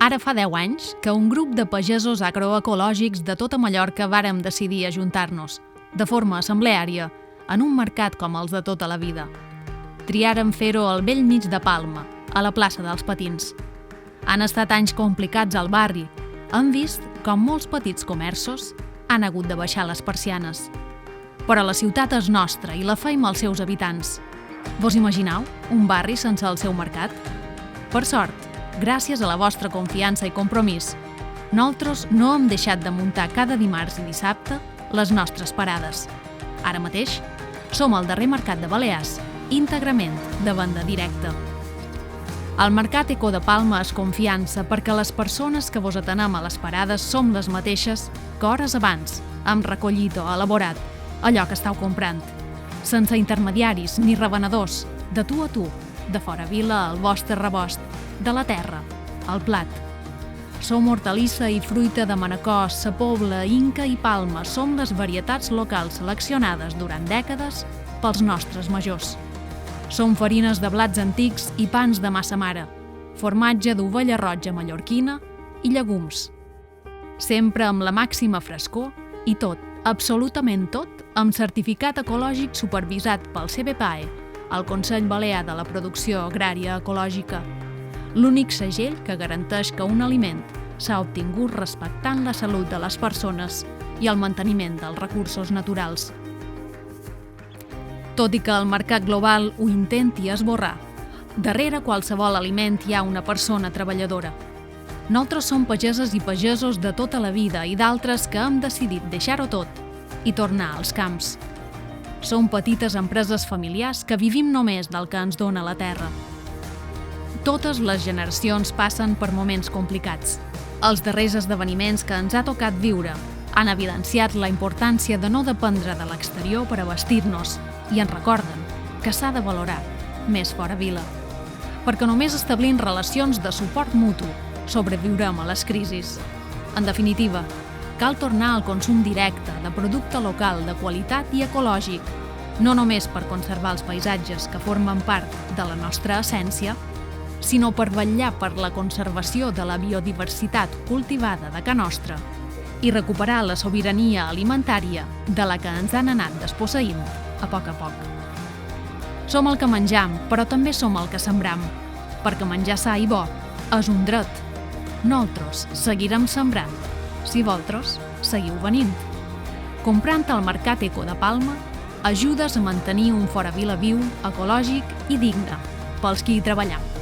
Ara fa 10 anys que un grup de pagesos agroecològics de tota Mallorca vàrem decidir ajuntar-nos, de forma assembleària, en un mercat com els de tota la vida. Triàrem fer-ho al bell mig de Palma, a la plaça dels Patins. Han estat anys complicats al barri. Hem vist com molts petits comerços han hagut de baixar les persianes. Però la ciutat és nostra i la feim als seus habitants. Vos imagineu un barri sense el seu mercat? Per sort, gràcies a la vostra confiança i compromís, nosaltres no hem deixat de muntar cada dimarts i dissabte les nostres parades. Ara mateix, som al darrer mercat de Balears, íntegrament de venda directa. El Mercat Eco de Palma és confiança perquè les persones que vos atenem a les parades som les mateixes que hores abans hem recollit o elaborat allò que estàu comprant, sense intermediaris ni revenedors, de tu a tu, de fora vila al vostre rebost, de la terra al plat. Som hortalissa i fruita de Manacor, Sa Pobla, Inca i Palma. Som les varietats locals seleccionades durant dècades pels nostres majors. Som farines de blats antics i pans de massa mare, formatge d'ovella roja mallorquina i llegums. Sempre amb la màxima frescor i tot, absolutament tot, amb certificat ecològic supervisat pel CBPAE, el Consell Balear de la Producció Agrària Ecològica. L'únic segell que garanteix que un aliment s'ha obtingut respectant la salut de les persones i el manteniment dels recursos naturals. Tot i que el mercat global ho intenti esborrar, darrere qualsevol aliment hi ha una persona treballadora. Nosaltres som pageses i pagesos de tota la vida i d'altres que hem decidit deixar-ho tot i tornar als camps. Som petites empreses familiars que vivim només del que ens dona la terra. Totes les generacions passen per moments complicats. Els darrers esdeveniments que ens ha tocat viure han evidenciat la importància de no dependre de l'exterior per a vestir-nos i ens recorden que s'ha de valorar més fora vila. Perquè només establint relacions de suport mutu sobreviurem a les crisis. En definitiva, cal tornar al consum directe de producte local de qualitat i ecològic, no només per conservar els paisatges que formen part de la nostra essència, sinó per vetllar per la conservació de la biodiversitat cultivada de ca nostra i recuperar la sobirania alimentària de la que ens han anat desposseint a poc. Som el que menjam, però també som el que sembram, perquè menjar sa i bo és un dret. Nosaltres seguirem sembrant, si vosaltres seguiu venint. Comprant al Mercat Eco de Palma, ajudes a mantenir un fora vila viu, ecològic i digne pels qui hi treballem.